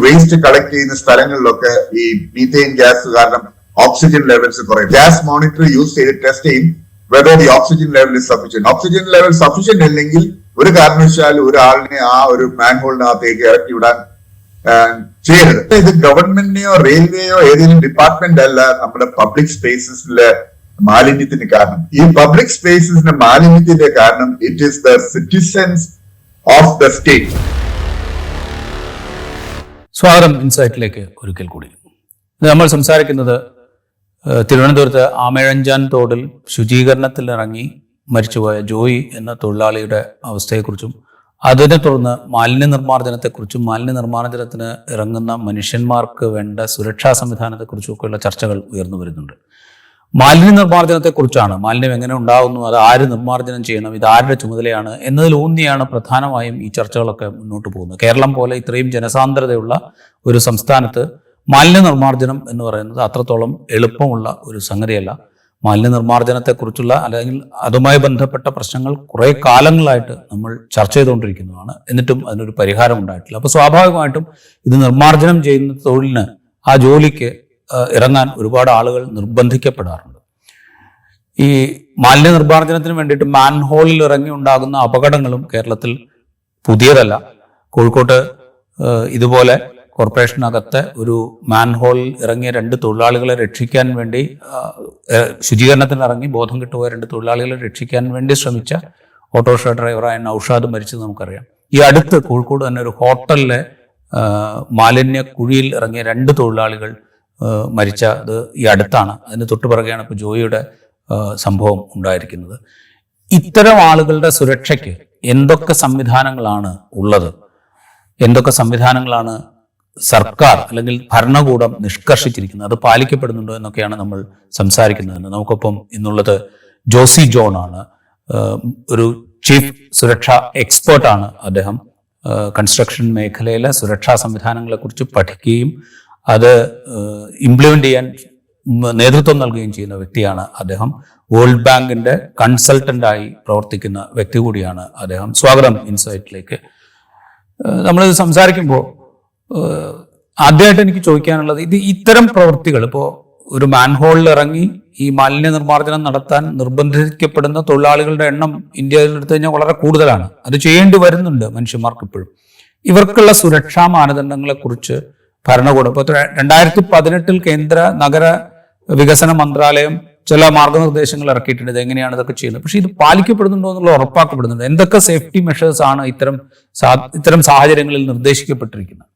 Waste collect ചെയ്യുന്ന സ്ഥലങ്ങളിലൊക്കെ ഈ മീഥെയിൻ ഗ്യാസ് കാരണം ഓക്സിജൻ ലെവൽസ് കുറയും. ഗ്യാസ് മോണിറ്റർ യൂസ് ചെയ്ത് ടെസ്റ്റ് ചെയ്യും whether the oxygen level is sufficient. Oxygen level sufficient അല്ലെങ്കിൽ ഒരു കാരണവശാലും ഒരാളിനെ ആ ഒരു മാൻഹോളിനകത്തേക്ക് ഇറക്കി വിടാൻ ചെയ്യരുത്. ഇത് ഗവൺമെന്റിനെയോ റെയിൽവേയോ ഏതെങ്കിലും ഡിപ്പാർട്ട്മെന്റ് അല്ല നമ്മുടെ പബ്ലിക് സ്പേസസിലെ മാലിന്യത്തിന് കാരണം. ഈ പബ്ലിക് സ്പേസസിന്റെ മാലിന്യത്തിന്റെ കാരണം it is the citizens of the state. സ്വാഗതം ഇൻസൈറ്റിലേക്ക് ഒരിക്കൽ കൂടി. നമ്മൾ സംസാരിക്കുന്നത് തിരുവനന്തപുരത്ത് ആമഴഞ്ചാൻ തോടിൽ ശുചീകരണത്തിൽ ഇറങ്ങി മരിച്ചുപോയ ജോയി എന്ന തൊഴിലാളിയുടെ അവസ്ഥയെക്കുറിച്ചും അതിനെ തുടർന്ന് മാലിന്യ നിർമ്മാർജ്ജനത്തെക്കുറിച്ചും മാലിന്യ നിർമ്മാർജ്ജനത്തിന് ഇറങ്ങുന്ന മനുഷ്യന്മാർക്ക് വേണ്ട സുരക്ഷാ സംവിധാനത്തെക്കുറിച്ചുമൊക്കെയുള്ള ചർച്ചകൾ ഉയർന്നു വരുന്നുണ്ട്. മാലിന്യ നിർമ്മാർജ്ജനത്തെക്കുറിച്ചാണ്. മാലിന്യം എങ്ങനെ ഉണ്ടാകുന്നു, അത് ആര് നിർമ്മാർജ്ജനം ചെയ്യണം, ഇത് ആരുടെ ചുമതലയാണ് എന്നതിലൂന്നിയാണ് പ്രധാനമായും ഈ ചർച്ചകളൊക്കെ മുന്നോട്ട് പോകുന്നത്. കേരളം പോലെ ഇത്രയും ജനസാന്ദ്രതയുള്ള ഒരു സംസ്ഥാനത്ത് മാലിന്യ നിർമ്മാർജ്ജനം എന്ന് പറയുന്നത് അത്രത്തോളം എളുപ്പമുള്ള ഒരു സംഗതിയല്ല. മാലിന്യ നിർമ്മാർജ്ജനത്തെക്കുറിച്ചുള്ള അല്ലെങ്കിൽ അതുമായി ബന്ധപ്പെട്ട പ്രശ്നങ്ങൾ കുറേ കാലങ്ങളായിട്ട് നമ്മൾ ചർച്ച ചെയ്തുകൊണ്ടിരിക്കുന്നതാണ്. എന്നിട്ടും അതിനൊരു പരിഹാരം ഉണ്ടായിട്ടില്ല. അപ്പോൾ സ്വാഭാവികമായിട്ടും ഇത് നിർമ്മാർജ്ജനം ചെയ്യുന്ന തൊഴിലിന്, ആ ജോലിക്ക് ഇറങ്ങാൻ ഒരുപാട് ആളുകൾ നിർബന്ധിക്കപ്പെടാറുണ്ട്. ഈ മാലിന്യ നിർമ്മാർജ്ജനത്തിന് വേണ്ടിയിട്ട് മാൻഹോളിൽ ഇറങ്ങി ഉണ്ടാകുന്ന അപകടങ്ങളും കേരളത്തിൽ പുതിയതല്ല. കോഴിക്കോട്ട് ഇതുപോലെ കോർപ്പറേഷനകത്ത് ഒരു മാൻഹോളിൽ ഇറങ്ങിയ 2 തൊഴിലാളികളെ രക്ഷിക്കാൻ വേണ്ടി, ശുചീകരണത്തിന് ഇറങ്ങി ബോധം കിട്ടുപോയ 2 തൊഴിലാളികളെ രക്ഷിക്കാൻ വേണ്ടി ശ്രമിച്ച ഓട്ടോറിക്ഷ ഡ്രൈവറായ നൌഷാദ് മരിച്ചത് നമുക്കറിയാം. ഈ അടുത്ത് കോഴിക്കോട് തന്നെ ഒരു ഹോട്ടലിലെ മാലിന്യ കുഴിയിൽ ഇറങ്ങിയ 2 തൊഴിലാളികൾ മരിച്ചത് ഈ അടുത്താണ്. അതിന് തൊട്ടുപിറകെയാണ് ഇപ്പോൾ ജോയിയുടെ സംഭവം ഉണ്ടായിരിക്കുന്നത്. ഇത്തരം ആളുകളുടെ സുരക്ഷയ്ക്ക് എന്തൊക്കെ സംവിധാനങ്ങളാണ് ഉള്ളത്, എന്തൊക്കെ സംവിധാനങ്ങളാണ് സർക്കാർ അല്ലെങ്കിൽ ഭരണകൂടം നിഷ്കർഷിച്ചിരിക്കുന്നത്, അത് പാലിക്കപ്പെടുന്നുണ്ടോ എന്നൊക്കെയാണ് നമ്മൾ സംസാരിക്കുന്നത്. നമുക്കൊപ്പം ഇന്നുള്ളത് ജോസി ജോൺ ആണ്. ഒരു ചീഫ് സുരക്ഷാ എക്സ്പേർട്ടാണ് അദ്ദേഹം. കൺസ്ട്രക്ഷൻ മേഖലയിലെ സുരക്ഷാ സംവിധാനങ്ങളെക്കുറിച്ച് പഠിക്കുകയും അത് ഇംപ്ലിമെന്റ് ചെയ്യാൻ നേതൃത്വം നൽകുകയും ചെയ്യുന്ന വ്യക്തിയാണ് അദ്ദേഹം. വേൾഡ് ബാങ്കിന്റെ കൺസൾട്ടന്റായി പ്രവർത്തിക്കുന്ന വ്യക്തി കൂടിയാണ് അദ്ദേഹം. സ്വാഗതം ഇൻസൈറ്റിലേക്ക്. നമ്മളിത് സംസാരിക്കുമ്പോൾ ആദ്യമായിട്ട് എനിക്ക് ചോദിക്കാനുള്ളത്, ഇത്തരം പ്രവൃത്തികൾ, ഇപ്പോൾ ഒരു മാൻഹോളിൽ ഇറങ്ങി ഈ മാലിന്യ നിർമ്മാർജ്ജനം നടത്താൻ നിർബന്ധിക്കപ്പെടുന്ന തൊഴിലാളികളുടെ എണ്ണം ഇന്ത്യയിൽ എടുത്തു കഴിഞ്ഞാൽ വളരെ കൂടുതലാണ്. അത് ചെയ്യേണ്ടി വരുന്നുണ്ട് മനുഷ്യന്മാർക്ക് ഇപ്പോഴും. ഇവർക്കുള്ള സുരക്ഷാ മാനദണ്ഡങ്ങളെക്കുറിച്ച് ഭരണകൂടം, ഇപ്പോൾ 2018 കേന്ദ്ര നഗര വികസന മന്ത്രാലയം ചില മാർഗനിർദ്ദേശങ്ങൾ ഇറക്കിയിട്ടുണ്ട്. ഇത് എങ്ങനെയാണ് ഇതൊക്കെ ചെയ്യുന്നത്, പക്ഷെ ഇത് പാലിക്കപ്പെടുന്നുണ്ടോ എന്നുള്ള ഉറപ്പാക്കപ്പെടുന്നുണ്ട്. എന്തൊക്കെ സേഫ്റ്റി മെഷേഴ്സ് ആണ് ഇത്തരം സാഹചര്യങ്ങളിൽ നിർദ്ദേശിക്കപ്പെട്ടിരിക്കുന്നത്?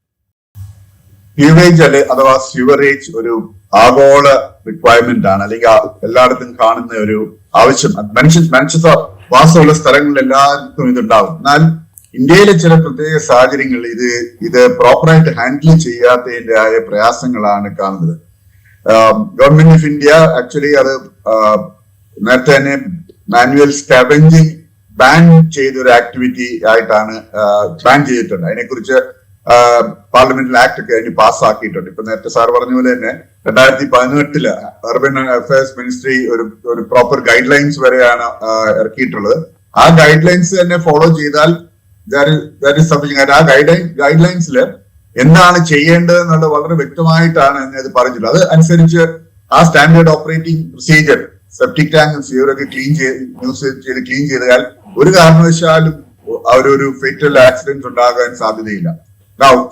സ്യൂവേജ് അഥവാ സ്യൂവറേജ് ഒരു ആഗോള റിക്വയർമെന്റ് ആണ്, അല്ലെങ്കിൽ എല്ലായിടത്തും കാണുന്ന ഒരു ആവശ്യം. മനുഷ്യ വാസമുള്ള സ്ഥലങ്ങളിൽ എല്ലാവർക്കും ഇതുണ്ടാവും. എന്നാൽ ഇന്ത്യയിലെ ചില പ്രത്യേക സാഹചര്യങ്ങളിൽ ഇത് പ്രോപ്പറായിട്ട് ഹാൻഡിൽ ചെയ്യാത്തതിൻ്റെതായ പ്രയാസങ്ങളാണ് കാണുന്നത്. ഗവൺമെന്റ് ഓഫ് ഇന്ത്യ ആക്ച്വലി അത് നേരത്തെ തന്നെ മാനുവൽ സ്കാവെഞ്ചിങ് ബാൻ ചെയ്തൊരു ആക്ടിവിറ്റി ആയിട്ടാണ് ബാൻ ചെയ്തിട്ടുണ്ട്. അതിനെക്കുറിച്ച് പാർലമെന്റിൽ ആക്ട് ഒക്കെ അതിന് പാസ്സാക്കിയിട്ടുണ്ട്. ഇപ്പൊ നേരത്തെ സാർ പറഞ്ഞ പോലെ തന്നെ 2018 അർബൻ അഫയേഴ്സ് മിനിസ്ട്രി ഒരു പ്രോപ്പർ ഗൈഡ് ലൈൻസ് വരെയാണ് ഇറക്കിയിട്ടുള്ളത്. ആ ഗൈഡ് ലൈൻസ് തന്നെ ഫോളോ ചെയ്താൽ ആ ഗൈഡ് ലൈൻസിൽ എന്താണ് ചെയ്യേണ്ടത് എന്നുള്ളത് വളരെ വ്യക്തമായിട്ടാണ് അത് പറഞ്ഞിട്ടുള്ളത്. അത് അനുസരിച്ച് ആ standard operating procedure, septic tank സീവറൊക്കെ ക്ലീൻ ചെയ്താൽ ഒരു കാരണവശാലും ഒരു ഫേറ്റൽ ആക്സിഡന്റ് ഉണ്ടാകാൻ സാധ്യതയില്ല.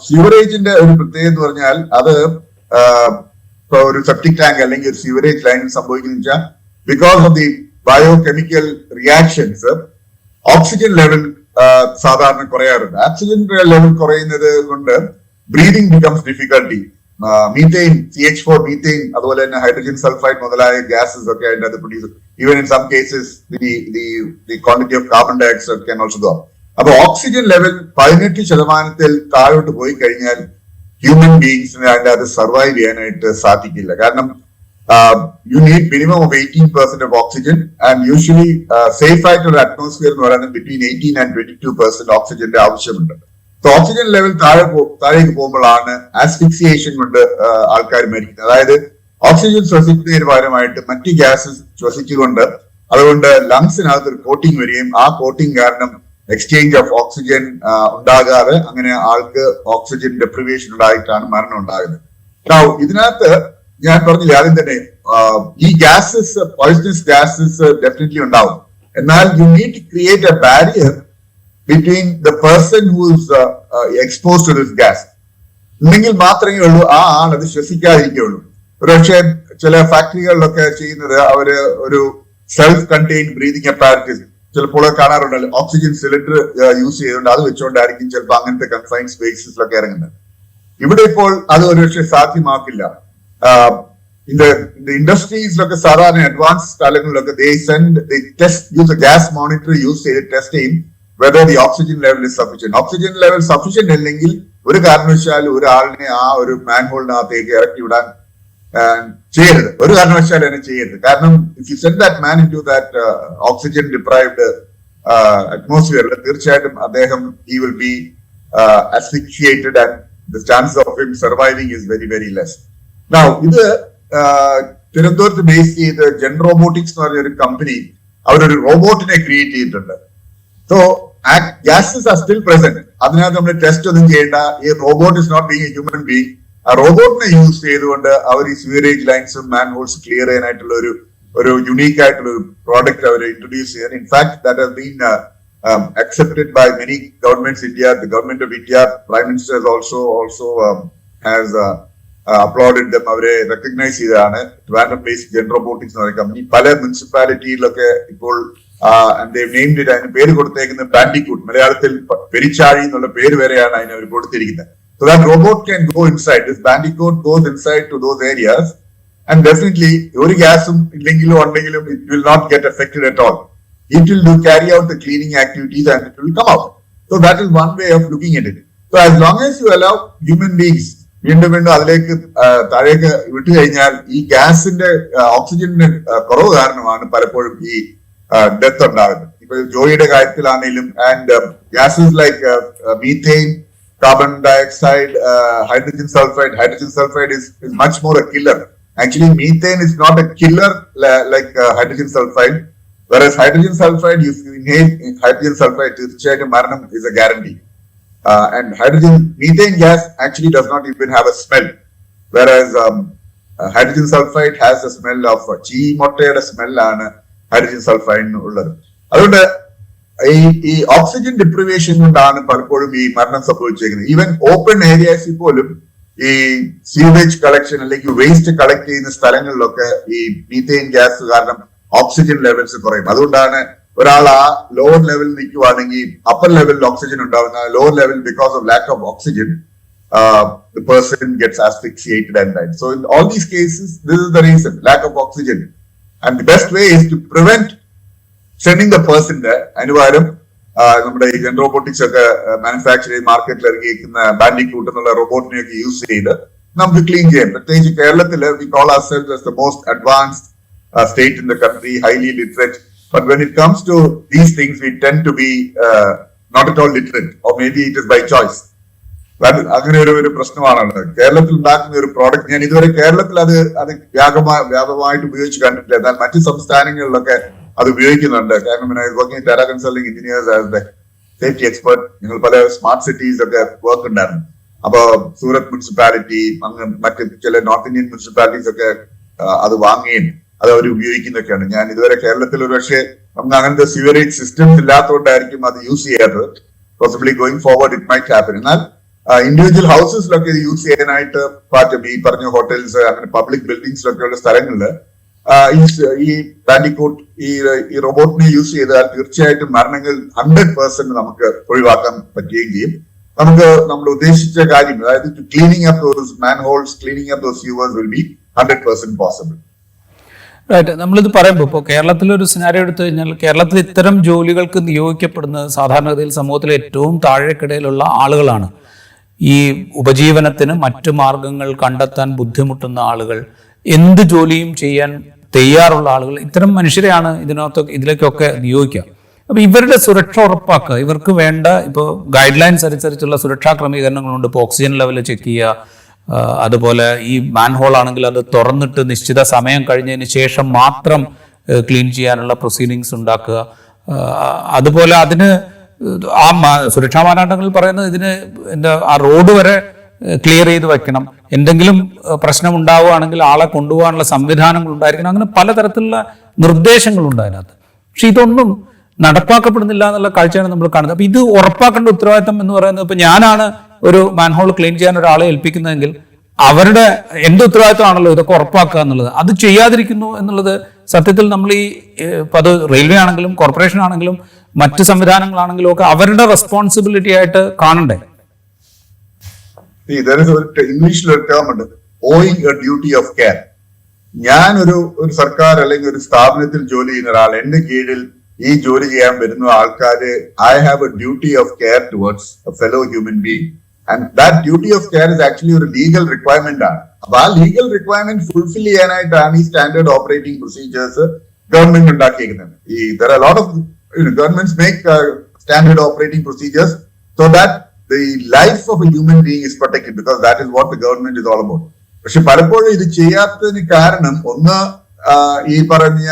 സീവറേജിന്റെ ഒരു പ്രത്യേകത എന്ന് പറഞ്ഞാൽ അത് ഒരു സെപ്റ്റിക് ടാങ്ക് അല്ലെങ്കിൽ ഒരു സീവറേജ് ലൈനിൽ സംഭവിക്കുന്ന വെച്ചാൽ because of the biochemical reactions oxygen level സാധാരണ കുറയാറുണ്ട്. ഓക്സിജൻ ലെവൽ കുറയുന്നത് കൊണ്ട് breathing becomes difficulty. Methane, CH4 methane, അതുപോലെ തന്നെ ഹൈഡ്രജൻ സൾഫൈഡ് മുതലായ ഗ്യാസസ് ഒക്കെ അതിന്റെ അത് produce, even in some cases the quantity of carbon dye oxide can also go. അപ്പൊ ഓക്സിജൻ ലെവൽ 18% താഴോട്ട് പോയി കഴിഞ്ഞാൽ ഹ്യൂമൻ ബീയിങ്സിന് അതിന്റെ അത് സർവൈവ് ചെയ്യാനായിട്ട് സാധിക്കില്ല. കാരണം you need minimum of 18% of oxygen, and usually safe ആയിട്ടുള്ള അറ്റ്മോസ്ഫിയർ എന്ന് പറയുന്നത് between 18 and 22% ഓക്സിജന്റെ ആവശ്യമുണ്ട്. സോ ഓക്സിജൻ ലെവൽ താഴേക്ക് പോകുമ്പോഴാണ് ആസ്ഫിക്സിയേഷൻ കൊണ്ട് ആൾക്കാർ മരിക്കുന്നത്. അതായത് ഓക്സിജൻ ശ്വസിക്കുന്നതിന് പകരമായിട്ട് മറ്റ് ഗ്യാസസ് ശ്വസിച്ചുകൊണ്ട് അതുകൊണ്ട് ലങ്സിനകത്ത് ഒരു കോട്ടിങ് വരികയും ആ കോട്ടിങ് കാരണം എക്സ്ചേഞ്ച് ഓഫ് ഓക്സിജൻ ഉണ്ടാകാതെ അങ്ങനെ ആൾക്ക് ഓക്സിജൻ ഡെപ്രിവേഷൻ ഉണ്ടായിട്ടാണ് മരണം ഉണ്ടാകുന്നത്. ഇതിനകത്ത് ഞാൻ പറഞ്ഞില്ലേ ആദ്യം തന്നെ ഈ ഗ്യാസസ് പോയിസണസ് ഗ്യാസസ് ഡെഫിനറ്റ്ലി ഉണ്ടാവും. എന്നാൽ you need to create a barrier between the person who is exposed to this gas. ഉണ്ടെങ്കിൽ മാത്രമേ ഉള്ളൂ ആ ആൾ അത് ശ്വസിക്കാതിരിക്കുകയുള്ളൂ. ഒരുപക്ഷെ ചില ഫാക്ടറികളിലൊക്കെ ചെയ്യുന്നത് അവര് ഒരു സെൽഫ് കണ്ടെയ്ൻ ബ്രീതിങ് അപ്പാരറ്റസ് ചിലപ്പോൾ കാണാറുണ്ടല്ലോ, ഓക്സിജൻ സിലിണ്ടർ യൂസ് ചെയ്തുകൊണ്ട് അത് വെച്ചുകൊണ്ടായിരിക്കും ചിലപ്പോൾ അങ്ങനത്തെ കൺഫൈൻഡ് സ്പേസസിലൊക്കെ ഇറങ്ങുന്നത്. ഇവിടെ ഇപ്പോൾ അത് ഒരുപക്ഷെ സാധ്യമാക്കില്ല. ഇൻഡസ്ട്രീസിലൊക്കെ സാധാരണ അഡ്വാൻസ് സ്ഥലങ്ങളിലൊക്കെ യൂസ് ഗ്യാസ് മോണിറ്റർ യൂസ് ചെയ്ത് ടെസ്റ്റ് ചെയ്യും whether the oxygen level is sufficient. Oxygen level sufficient അല്ലെങ്കിൽ ഒരു കാരണവശാലും ഒരാളിനെ ആ ഒരു മാൻഹോളിനകത്തേക്ക് ഇറക്കി വിടാൻ ചെയ്യരുത്, ഒരു കാരണവശാലും അതിനെ ചെയ്യരുത്. കാരണം if you send that man into that oxygen deprived atmosphere, തീർച്ചയായിട്ടും അദ്ദേഹം he will be asphyxiated and the chance of him surviving is very very less. Now ഇത് തിരുവനന്തപുരത്ത് ബേസ് ചെയ്ത് ജെൻ റോബോട്ടിക്സ് എന്ന് പറഞ്ഞ ഒരു കമ്പനി അവരൊരു റോബോട്ടിനെ ക്രിയേറ്റ് ചെയ്തിട്ടുണ്ട്. So gases are still present. അതിനകത്ത് നമ്മൾ ടെസ്റ്റ് ഒന്നും ചെയ്യേണ്ട. ഈ robot is not being a human being. ആ റോബോട്ടിനെ യൂസ് ചെയ്തുകൊണ്ട് അവർ ഈ സ്വീവറേജ് ലൈൻസും മാൻ ഹോൾസ് ക്ലിയർ ചെയ്യാനായിട്ടുള്ള ഒരു യുണീക്ക് ആയിട്ടുള്ള ഒരു പ്രോഡക്റ്റ് അവർ ഇൻട്രൊഡ്യൂസ് ചെയ്യാൻ. In fact that has been accepted by many governments in India. The government of India, Prime Minister has also has applauded them. അവരെ റെക്കഗ്നൈസ് ചെയ്തതാണ്. ട്രിവാൻഡ്രം ബേസ്ഡ് ജെൻ റോബോട്ടിക്സ് എന്ന് പറയുന്ന കമ്പനി പല മുനിസിപ്പാലിറ്റിയിലൊക്കെ ഇപ്പോൾ അതിന് പേര് കൊടുത്തേക്കുന്നത് ബാൻഡിക്കൂട്ട്, മലയാളത്തിൽ പെരിച്ചാഴി എന്നുള്ള പേര് വരെയാണ് അതിന് അവർ കൊടുത്തിരിക്കുന്നത്. So that robot can go inside. This bandicoot goes inside to those areas and definitely ഒരു ഗ്യാസും ഇല്ലെങ്കിലും ഉണ്ടെങ്കിലും it will not get affected at all. It will carry out the cleaning activities and it will come out. So that is one way of looking at it. So as long as you allow human beings വീണ്ടും അതിലേക്ക് താഴേക്ക് വിട്ടു കഴിഞ്ഞാൽ ഈ ഗ്യാസിന്റെ ഓക്സിജന്റെ കുറവ് കാരണമാണ് പലപ്പോഴും ഈ ഡെത്ത് ഉണ്ടാകുന്നത്. ഇപ്പൊ ജോയിയുടെ കാര്യത്തിലാണെങ്കിലും and gases like methane, carbon dioxide, hydrogen sulfide. Hydrogen sulfide is much more a killer. Actually, methane is not a killer like hydrogen sulfide. Whereas hydrogen sulfide, if you inhale hydrogen sulfide, maranam is a guarantee. And methane gas actually does not even have a smell. Whereas hydrogen sulfide has a smell of chee mottayude smell aanu hydrogen sulfide ullathu. അതുകൊണ്ട് ഈ oxygen deprivation കൊണ്ടാണ് പലപ്പോഴും ഈ മരണം സംഭവിച്ചിരിക്കുന്നത്. Even open ഏരിയാസിൽ പോലും ഈ sewage collection അല്ലെങ്കിൽ വേസ്റ്റ് കളക്ട് ചെയ്യുന്ന സ്ഥലങ്ങളിലൊക്കെ ഈ മീഥെയിൻ ഗ്യാസ് കാരണം ഓക്സിജൻ ലെവൽസ് കുറയും. അതുകൊണ്ടാണ് ഒരാൾ ആ ലോവർ ലെവലിൽ നിൽക്കുവാണെങ്കിൽ അപ്പർ ലെവലിൽ ഓക്സിജൻ ഉണ്ടാവുന്ന, lower level because of lack of oxygen the person gets asphyxiated and died. So in all these cases, this is the reason, lack of oxygen. And the best way is to prevent sending the person there. അതിന് പകരം നമ്മുടെ ഈ gen robotics ഒക്കെ manufacture ചെയ്ത് മാർക്കറ്റിൽ ഇറങ്ങിയിരിക്കുന്ന bandicoot എന്നുള്ള റോബോട്ടിനെയൊക്കെ use ചെയ്ത് നമുക്ക് ക്ലീൻ ചെയ്യാം. പ്രത്യേകിച്ച് കേരളത്തില് we call ourselves as the most advanced state in the country, highly literate. But when it comes to these things, we tend to be not at all literate, or maybe it is by choice. അങ്ങനെ ഒരു പ്രശ്നമാണുള്ളത്. കേരളത്തിൽ ഉണ്ടാക്കുന്ന ഒരു product ഞാൻ ഇതുവരെ കേരളത്തിൽ അത് വ്യാപകമായിട്ട് ഉപയോഗിച്ച് കണ്ടിട്ടില്ല. എന്നാൽ മറ്റു സംസ്ഥാനങ്ങളിലൊക്കെ അത് ഉപയോഗിക്കുന്നുണ്ട്. കാരണം working Tata consulting engineers as the safety expert. നിങ്ങൾ പല സ്മാർട്ട് സിറ്റീസ് ഒക്കെ വർക്ക് ഉണ്ടായിരുന്നു. അപ്പൊ സൂറത്ത് മുനിസിപ്പാലിറ്റി, മറ്റ് ചില നോർത്ത് ഇന്ത്യൻ മുനിസിപ്പാലിറ്റീസ് ഒക്കെ അത് വാങ്ങുകയും അത് അവർ ഉപയോഗിക്കുന്നൊക്കെയാണ്. ഞാൻ ഇതുവരെ കേരളത്തിൽ ഒരു പക്ഷേ നമുക്ക് അങ്ങനത്തെ സ്യൂവറേജ് സിസ്റ്റംസ് ഇല്ലാത്തതുകൊണ്ടായിരിക്കും അത് യൂസ് ചെയ്യാത്തത്. Possibly going forward it might happen. എന്നാൽ ഇൻഡിവിജ്വൽ ഹൗസസിലൊക്കെ ഇത് യൂസ് ചെയ്യാനായിട്ട് പറ്റും. ഈ പറഞ്ഞ ഹോട്ടൽസ്, അങ്ങനെ പബ്ലിക് ബിൽഡിംഗ്സിലൊക്കെ ഉള്ള സ്ഥലങ്ങളില് ഈ ബാൻഡിക്കൂട്ട് ഈ റോബോട്ടിനെ യൂസ് ചെയ്താൽ തീർച്ചയായിട്ടും മരണങ്ങൾ 100% നമുക്ക് ഒഴിവാക്കാൻ പറ്റുകയും ചെയ്യും. നമുക്ക് നമ്മൾ ഉദ്ദേശിച്ച കാര്യം, അതായത് cleaning up those manholes, cleaning up those sewers will be 100% possible. Right. നമ്മളിത് പറയുമ്പോൾ ഇപ്പോൾ കേരളത്തിലൊരു സിനാരിയോ എടുത്തു കഴിഞ്ഞാൽ കേരളത്തിൽ ഇത്തരം ജോലികൾക്ക് നിയോഗിക്കപ്പെടുന്നത് സാധാരണഗതിയിൽ സമൂഹത്തിലെ ഏറ്റവും താഴേക്കിടയിലുള്ള ആളുകളാണ്. ഈ ഉപജീവനത്തിന് മറ്റു മാർഗങ്ങൾ കണ്ടെത്താൻ ബുദ്ധിമുട്ടുന്ന ആളുകൾ, എന്ത് ജോലിയും ചെയ്യാൻ തയ്യാറുള്ള ആളുകൾ, ഇത്തരം മനുഷ്യരെയാണ് ഇതിലേക്കൊക്കെ നിയോഗിക്കുക. അപ്പൊ ഇവരുടെ സുരക്ഷ ഉറപ്പാക്കുക, ഇവർക്ക് വേണ്ട ഇപ്പോൾ ഗൈഡ് ലൈൻസ് അനുസരിച്ചുള്ള സുരക്ഷാ ക്രമീകരണങ്ങളുണ്ട്. ഇപ്പോൾ ഓക്സിജൻ ലെവൽ ചെക്ക് ചെയ്യുക, അതുപോലെ ഈ മാൻഹോൾ ആണെങ്കിൽ അത് തുറന്നിട്ട് നിശ്ചിത സമയം കഴിഞ്ഞതിന് ശേഷം മാത്രം ക്ലീൻ ചെയ്യാനുള്ള പ്രൊസീഡിങ്സ് ഉണ്ടാക്കുക. അതുപോലെ അതിന് സുരക്ഷാ മാനദണ്ഡങ്ങളിൽ പറയുന്നത് ഇതിന് ആ റോഡ് വരെ ക്ലിയർ ചെയ്ത് വെക്കണം, എന്തെങ്കിലും പ്രശ്നം ഉണ്ടാവുകയാണെങ്കിൽ ആളെ കൊണ്ടുപോകാനുള്ള സംവിധാനങ്ങൾ ഉണ്ടായിരിക്കണം, അങ്ങനെ പലതരത്തിലുള്ള നിർദ്ദേശങ്ങളുണ്ട് അതിനകത്ത്. പക്ഷെ ഇതൊന്നും നടപ്പാക്കപ്പെടുന്നില്ല എന്നുള്ള കാഴ്ചയാണ് നമ്മൾ കാണുന്നത്. അപ്പൊ ഇത് ഉറപ്പാക്കേണ്ട ഉത്തരവാദിത്തം എന്ന് പറയുന്നത്, ഇപ്പൊ ഞാനാണ് ഒരു മാൻഹോൾ ക്ലീൻ ചെയ്യാൻ ഒരാളെ ഏൽപ്പിക്കുന്നതെങ്കിൽ അവരുടെ എന്റെ ഉത്തരവാദിത്തമാണല്ലോ ഇതൊക്കെ ഉറപ്പാക്കുക എന്നുള്ളത്. അത് ചെയ്യാതിരിക്കുന്നു എന്നുള്ളത് സത്യത്തിൽ നമ്മൾ ഇപ്പൊ അത് റെയിൽവേ ആണെങ്കിലും കോർപ്പറേഷൻ ആണെങ്കിലും മറ്റ് സംവിധാനങ്ങളാണെങ്കിലും ഒക്കെ അവരുടെ റെസ്പോൺസിബിലിറ്റി ആയിട്ട് കാണണ്ടേ? ഇംഗ്ലീഷിലൊരു ടേം ഉണ്ട്, owing A duty of care. ഞാൻ ഒരു സർക്കാർ അല്ലെങ്കിൽ ഒരു സ്ഥാപനത്തിൽ ജോലി ചെയ്യുന്ന ഒരാൾ, എന്റെ കീഴിൽ ഈ ജോലി ചെയ്യാൻ വരുന്ന ആൾക്കാര്, I have A duty of care towards A fellow human being. And that duty of care is actually ഒരു ലീഗൽ റിക്വയർമെന്റ് ആണ്. അപ്പൊ ആ ലീഗൽ റിക്വയർമെന്റ് ഫുൾഫിൽ ചെയ്യാനായിട്ടാണ് ഈ സ്റ്റാൻഡേർഡ് ഓപ്പറേറ്റിംഗ് പ്രൊസീജിയേഴ്സ് ഗവൺമെന്റ് ഉണ്ടാക്കിയിരിക്കുന്നത്. There are a lot of governments make standard operating procedures so that the life of a human being is protected, because that is what the government is all about. പക്ഷെ പലപ്പോഴും ഇത് ചെയ്യാത്തതിന് കാരണം ഒന്ന്, ഈ പറഞ്ഞ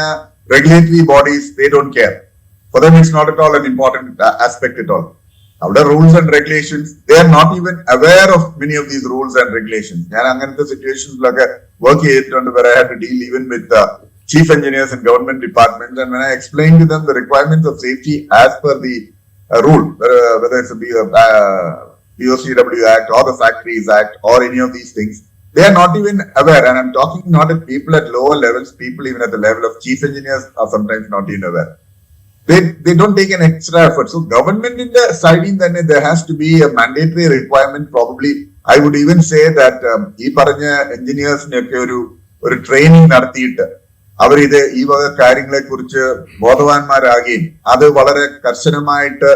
regulatory bodies, they don't care. For them it's not at all an important aspect at all. അവിടെ rules and regulations, they are not even aware of many of these rules and regulations. ഞാൻ അങ്ങനത്തെ സിറ്റുവേഷൻസിലൊക്കെ work ചെയ്തിട്ടുണ്ട്, where I had to deal even with chief engineers in government departments, and when I explained to them the requirements of safety as per the rule, whether it's a BOCW Act or the Factories Act or any of these things, they are not even aware. And I'm talking not at people at lower levels, people even at the level of chief engineers are sometimes not even aware. They don't take an extra effort. So government in the side in then there has to be a mandatory requirement. Probably I would even say that ഈ പറഞ്ഞ എഞ്ചിനീയേഴ്സിനൊക്കെ ഒരു training നടത്തിയിട്ട് അവരിത് ഈ വക കാര്യങ്ങളെ കുറിച്ച് ബോധവാന്മാരാകുകയും അത് വളരെ കർശനമായിട്ട്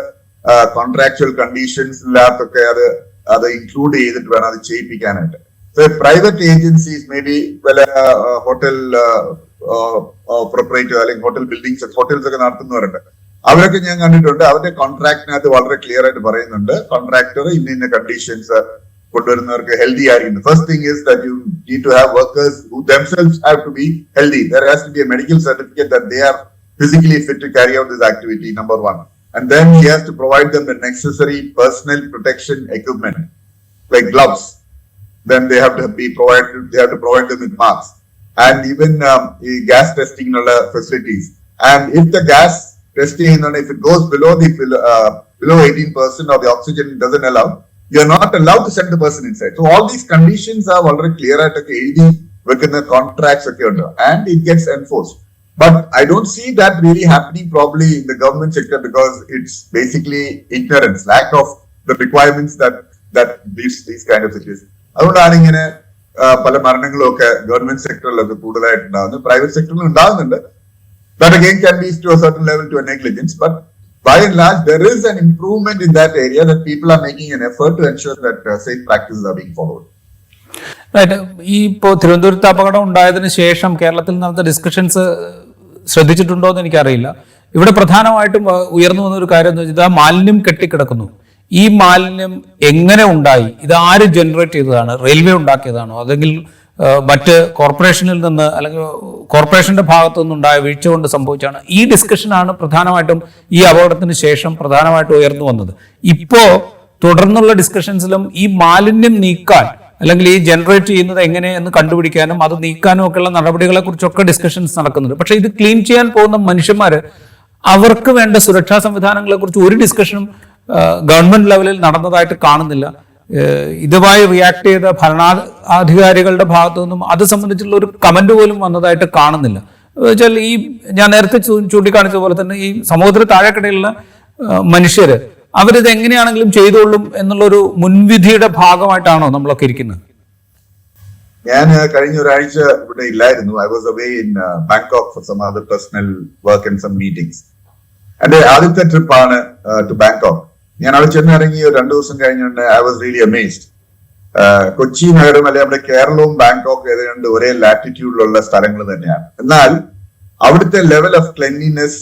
കോൺട്രാക്ച്വൽ കണ്ടീഷൻസിനകത്തൊക്കെ അത് ഇൻക്ലൂഡ് ചെയ്തിട്ട് വേണം അത് ചെയ്യിപ്പിക്കാനായിട്ട്. പ്രൈവറ്റ് ഏജൻസീസ്, മേ ബി വല്ല ഹോട്ടൽ പ്രൊപ്പറേറ്റർ അല്ലെങ്കിൽ ഹോട്ടൽ ബിൽഡിംഗ്സ്, ഹോട്ടൽസ് ഒക്കെ നടത്തുന്നവരുണ്ട്, അവരൊക്കെ ഞാൻ കണ്ടിട്ടുണ്ട്. അവരുടെ കോൺട്രാക്ടിനകത്ത് വളരെ ക്ലിയർ ആയിട്ട് പറയുന്നുണ്ട്, കോൺട്രാക്ടർ ഇന്ന കണ്ടീഷൻസ് കൊണ്ടുവരുന്നവർക്ക് ഹെൽത്തി ആയിരിക്കും. First thing is that you need to have workers who themselves have to be healthy. There has to be a medical certificate that they are physically fit to carry out this activity, number one. And then he has to provide them the necessary personal protection equipment like gloves. Then they have to provide them with masks and even gas testing facilities. And if the gas testing, if it goes below 18% or the oxygen doesn't allow, you are not allowed to send the person inside. So all these conditions are already clear at the contracts and it gets enforced. But I don't see that really happening probably in the government sector, because it's basically ignorance, lack of the requirements that leads these kind of situations. അതുകൊണ്ടാണ് ഇങ്ങനെ പല മരണങ്ങളും ഒക്കെ government സെക്ടറിലൊക്കെ കൂടുതലായിട്ട് ഉണ്ടാകുന്നത്. Private സെക്ടറിൽ ഉണ്ടാകുന്നുണ്ട്. That again can be to a certain level to a negligence, but by and large there is an improvement in that area, that people are making an effort to ensure that safe practices are being followed. ഈ ഇപ്പോൾ തിരുവനന്തപുരത്ത് അപകടം ഉണ്ടായതിനു ശേഷം കേരളത്തിൽ നടന്ന discussions ശ്രദ്ധിച്ചിട്ടുണ്ടോ എന്ന് എനിക്കറിയില്ല. ഇവിടെ പ്രധാനമായിട്ടും ഉയർന്നു വന്ന ഒരു കാര്യം എന്ന് വെച്ചാൽ മാലിന്യം കെട്ടിക്കിടക്കുന്നു. ഈ മാലിന്യം എങ്ങനെ ഉണ്ടായി? ഇത് ആര് ജനറേറ്റ് ചെയ്തതാണ്? റെയിൽവേ ഉണ്ടാക്കിയതാണോ, അല്ലെങ്കിൽ മറ്റ് കോർപ്പറേഷനിൽ നിന്ന് അല്ലെങ്കിൽ കോർപ്പറേഷന്റെ ഭാഗത്തു നിന്നുണ്ടായ വീഴ്ച കൊണ്ട് സംഭവിച്ചാണ്? ഈ ഡിസ്കഷനാണ് പ്രധാനമായിട്ടും ഈ അപകടത്തിന് ശേഷം പ്രധാനമായിട്ടും ഉയർന്നു വന്നത്. ഇപ്പോ തുടർന്നുള്ള ഡിസ്കഷൻസിലും ഈ മാലിന്യം നീക്കാൻ അല്ലെങ്കിൽ ഈ ജനറേറ്റ് ചെയ്യുന്നത് എങ്ങനെയെന്ന് കണ്ടുപിടിക്കാനും അത് നീക്കാനും ഒക്കെയുള്ള നടപടികളെ കുറിച്ചൊക്കെ ഡിസ്കഷൻസ് നടക്കുന്നുണ്ട്. പക്ഷെ ഇത് ക്ലീൻ ചെയ്യാൻ പോകുന്ന മനുഷ്യന്മാര്, അവർക്ക് വേണ്ട സുരക്ഷാ സംവിധാനങ്ങളെ കുറിച്ച് ഒരു ഡിസ്കഷനും ഗവൺമെന്റ് ലെവലിൽ നടന്നതായിട്ട് കാണുന്നില്ല. ഇതുമായി റിയാക്ട് ചെയ്ത ഭരണാധികാരികളുടെ ഭാഗത്തു നിന്നും അത് സംബന്ധിച്ചുള്ള ഒരു കമന്റ് പോലും വന്നതായിട്ട് കാണുന്നില്ല. വെച്ചാൽ ഈ ഞാൻ നേരത്തെ ചൂണ്ടിക്കാണിച്ച പോലെ തന്നെ ഈ സമൂഹത്തിന് താഴെക്കിടയിലുള്ള മനുഷ്യര് അവരിത് എങ്ങനെയാണെങ്കിലും ചെയ്തോളും എന്നുള്ളൊരു മുൻവിധിയുടെ ഭാഗമായിട്ടാണോ നമ്മളൊക്കെ ഇരിക്കുന്നത്? ഞാൻ കഴിഞ്ഞ ഒരാഴ്ച ഇവിടെ ഇല്ലായിരുന്നു. I was away in Bangkok for some other personal work and some meetings. എന്റെ ആദ്യത്തെ ട്രിപ്പാണ് ടു ബാങ്കോക്ക്. ഞാൻ അവിടെ ചെന്നിറങ്ങി 2 ദിവസം കഴിഞ്ഞുകൊണ്ട് I was really amazed. Kochi നഗരം അല്ലെ നമ്മുടെ കേരളവും ബാങ്കോക്ക് ഏതാണ്ട് ഒരേ ലാറ്റിറ്റ്യൂഡിലുള്ള സ്ഥലങ്ങൾ തന്നെയാണ്. എന്നാൽ അവിടുത്തെ level of cleanliness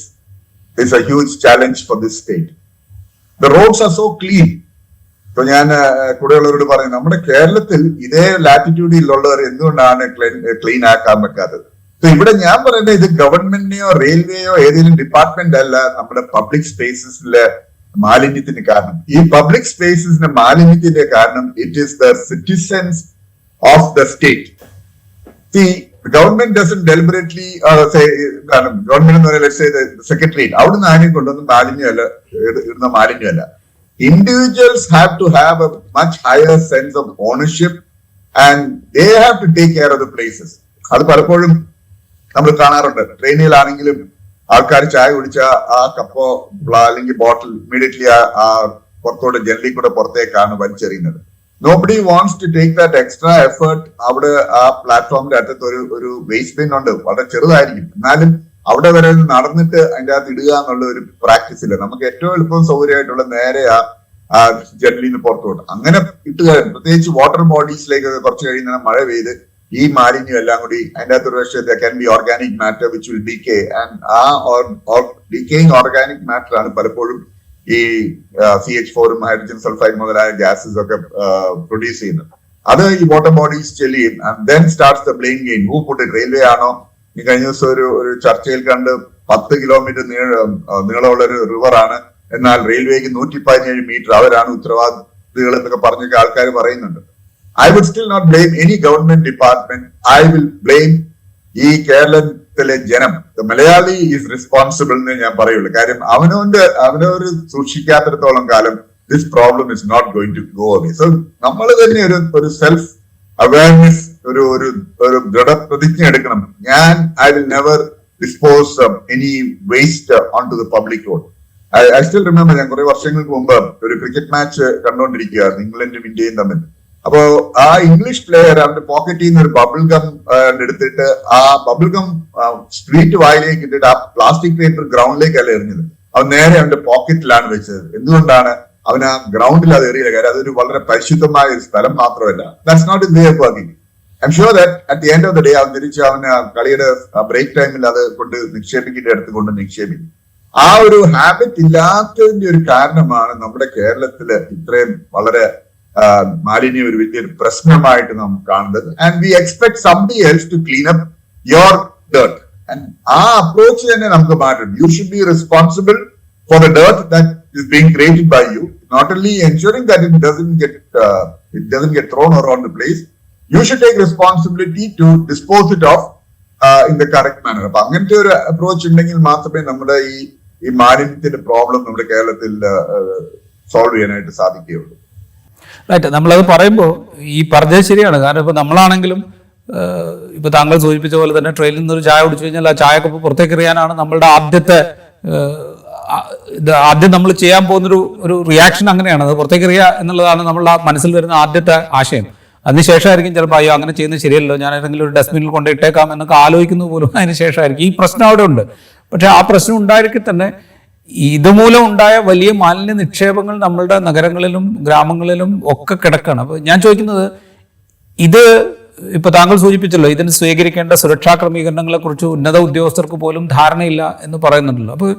is A huge challenge for this state. The roads are so clean. ഇപ്പൊ ഞാൻ കൂടെയുള്ളവരോട് പറയും, നമ്മുടെ കേരളത്തിൽ ഇതേ ലാറ്റിറ്റ്യൂഡിലുള്ളവർ എന്തുകൊണ്ടാണ് ക്ലീൻ ആക്കാൻ പറ്റാത്തത്? ഇവിടെ ഞാൻ പറയുന്നത് ഇത് ഗവൺമെന്റിനെയോ റെയിൽവേയോ ഏതെങ്കിലും ഡിപ്പാർട്ട്മെന്റ് അല്ല, നമ്മുടെ പബ്ലിക് സ്പേസസിലെ മാലിന്യത്തിന് കാരണം. ഈ പബ്ലിക് സ്പേസസിന്റെ മാലിന്യത്തിന്റെ കാരണം it is the citizens of the state. The government doesn't deliberately say government എന്ന് പറയുന്നത് സെക്രട്ടറിയേറ്റ് അവിടുന്ന് ആരെയും കൊണ്ടൊന്നും മാലിന്യമല്ല ഇടുന്ന മാലിന്യമല്ല. Individuals have to have a much higher sense of ownership and they have to take care of the places. അത് പലപ്പോഴും നമ്മൾ കാണാറുണ്ട്. ട്രെയിനിലാണെങ്കിലും ആൾക്കാർ ചായ കുടിച്ച ആ കപ്പോ അല്ലെങ്കിൽ ബോട്ടിൽ ഇമ്മീഡിയറ്റ്ലി ആ പുറത്തോടെ ജനലിൽ കൂടെ പുറത്തേക്കാണ് വലിച്ചെറിയുന്നത്. Nobody wants to take that extra effort. അവിടെ ആ പ്ലാറ്റ്ഫോമിന്റെ അറ്റത്ത് ഒരു വേസ്റ്റ് ബിൻ ഉണ്ട്, വളരെ ചെറുതായിരിക്കും, എന്നാലും അവിടെ വരെ നടന്നിട്ട് അതിന്റെ അകത്ത് ഇടുക എന്നുള്ള ഒരു പ്രാക്ടീസ് ഇല്ല. നമുക്ക് ഏറ്റവും എളുപ്പം സൗകര്യമായിട്ടുള്ള നേരെ ആ ജനലിൽ നിന്ന് പുറത്തോട്ട് അങ്ങനെ ഇട്ടുക. പ്രത്യേകിച്ച് വാട്ടർ ബോഡീസിലേക്ക് കുറച്ച് കഴിയുന്ന മഴ പെയ്ത് ഈ മാലിന്യം എല്ലാം കൂടി അതിന്റെ അകത്ത് ഒരു പക്ഷേ can be organic matter which will decay and ആ ഡീക്കേയിങ് ഓർഗാനിക് മാറ്റർ ആണ് പലപ്പോഴും ഈ CH4 ഹൈഡ്രജൻ സൾഫൈഡ് മുതലായ ഗ്യാസസ് ഒക്കെ പ്രൊഡ്യൂസ് ചെയ്യുന്നത്. അത് ഈ വാട്ടർ ബോഡീസ് ചെല്ലിയും then starts the blame game. Who put it? Railway ആണോ? ഈ കഴിഞ്ഞ ദിവസം ഒരു ചർച്ചയിൽ കണ്ട് 10 കിലോമീറ്റർ നീളമുള്ള ഒരു റിവർ ആണ്, എന്നാൽ റെയിൽവേക്ക് 117 മീറ്റർ, അവരാണ് ഉത്തരവാദികൾ എന്നൊക്കെ പറഞ്ഞൊക്കെ ആൾക്കാർ പറയുന്നുണ്ട്. I would still not blame any government department. I will blame ഈ കേരളത്തിലെ ജനം. മലയാളി ഈസ് റെസ്പോൺസിബിൾ എന്ന് ഞാൻ പറയുള്ളൂ. കാര്യം അവനൊരു സൂക്ഷിക്കാത്തിടത്തോളം കാലം this problem is not going to go away. So നമ്മൾ തന്നെ ഒരു സെൽഫ് അവയർനെസ്, ഒരു ദൃഢപ്രതിജ്ഞ എടുക്കണം. I will never dispose of any waste onto the public road. I still remember, ഞാൻ കുറെ വർഷങ്ങൾക്ക് മുമ്പ് ഒരു ക്രിക്കറ്റ് മാച്ച് കണ്ടുകൊണ്ടിരിക്കുകയായിരുന്നു, ഇംഗ്ലണ്ടും ഇന്ത്യയും തമ്മിൽ. അപ്പോ ആ ഇംഗ്ലീഷ് പ്ലെയർ അവന്റെ പോക്കറ്റിൽ നിന്ന് ഒരു ബബിൾ ഗം എടുത്തിട്ട് ആ ബബിൾ ഗം സ്ട്രീറ്റ് വായിലേക്ക് ഇട്ടിട്ട് ആ പ്ലാസ്റ്റിക് പേപ്പർ ഗ്രൗണ്ടിലേക്കല്ല എറിഞ്ഞത്, അവൻ നേരെ അവന്റെ പോക്കറ്റിലാണ് വെച്ചത്. എന്തുകൊണ്ടാണ്? അവൻ ആ ഗ്രൗണ്ടിൽ അത് എറിയില്ല. കാര്യം അതൊരു വളരെ പരിശുദ്ധമായ ഒരു സ്ഥലം മാത്രമല്ല. That's not is way of working. I'm sure that at the end of the day അവൻ തിരിച്ച് അവന് കളിയുടെ ബ്രേക്ക് ടൈമിൽ അത് കൊണ്ട് നിക്ഷേപിക്കേണ്ട അടുത്ത് കൊണ്ട് നിക്ഷേപിക്കും. ആ ഒരു ഹാബിറ്റ് ഇല്ലാത്തതിന്റെ ഒരു കാരണമാണ് നമ്മുടെ കേരളത്തില് ഇത്രയും വളരെ മാലിന്യം ഒരു വലിയൊരു പ്രശ്നമായിട്ട് നാം കാണുന്നത്. And we expect somebody else to clean up your dirt. And ആ അപ്രോച്ച് തന്നെ നമുക്ക് മാറ്റണം. You should be responsible for the dirt that is being created by you, not only ensuring that it doesn't get thrown around the place, you should take responsibility to dispose it off in the correct manner. അപ്പൊ അങ്ങനത്തെ ഒരു approach ഉണ്ടെങ്കിൽ മാത്രമേ നമ്മുടെ ഈ മാലിന്യത്തിന്റെ problem നമ്മുടെ കേരളത്തിൽ solve ചെയ്യാനായിട്ട് സാധിക്കുകയുള്ളൂ. റൈറ്റ്. നമ്മളത് പറയുമ്പോൾ ഈ പറഞ്ഞത് ശരിയാണ്. കാരണം ഇപ്പൊ നമ്മളാണെങ്കിലും ഇപ്പൊ താങ്കൾ സൂചിപ്പിച്ച പോലെ തന്നെ ട്രെയിനിൽ നിന്ന് ഒരു ചായ കുടിച്ചു കഴിഞ്ഞാൽ ആ ചായക്കപ്പ് പുറത്തേക്ക് എറിയാനാണ് നമ്മളുടെ ആദ്യം നമ്മൾ ചെയ്യാൻ പോകുന്നൊരു റിയാക്ഷൻ അങ്ങനെയാണ്. അത് പുറത്തേക്ക് എറിയുക എന്നുള്ളതാണ് നമ്മളുടെ മനസ്സിൽ വരുന്ന ആദ്യത്തെ ആശയം. അതിനുശേഷമായിരിക്കും ചിലപ്പോൾ അയ്യോ അങ്ങനെ ചെയ്യുന്നത് ശരിയല്ലോ, ഞാൻ ഏതെങ്കിലും ഒരു ഡസ്റ്റ്ബിനിൽ കൊണ്ട് ഇട്ടേക്കാം എന്നൊക്കെ ആലോചിക്കുന്നത് പോലും അതിന് ശേഷമായിരിക്കും. ഈ പ്രശ്നം അവിടെ ഉണ്ട്. പക്ഷെ ആ പ്രശ്നം ഉണ്ടായിരിക്കെ തന്നെ ഇതുമൂലം ഉണ്ടായ വലിയ മാലിന്യ നിക്ഷേപങ്ങൾ നമ്മളുടെ നഗരങ്ങളിലും ഗ്രാമങ്ങളിലും ഒക്കെ കിടക്കുകയാണ്. അപ്പോൾ ഞാൻ ചോദിക്കുന്നത്, ഇത് ഇപ്പൊ താങ്കൾ സൂചിപ്പിച്ചല്ലോ, ഇതിന് സ്വീകരിക്കേണ്ട സുരക്ഷാ ക്രമീകരണങ്ങളെ കുറിച്ച് ഉന്നത ഉദ്യോഗസ്ഥർക്ക് പോലും ധാരണയില്ല എന്ന് പറയുന്നുണ്ടല്ലോ. അപ്പോൾ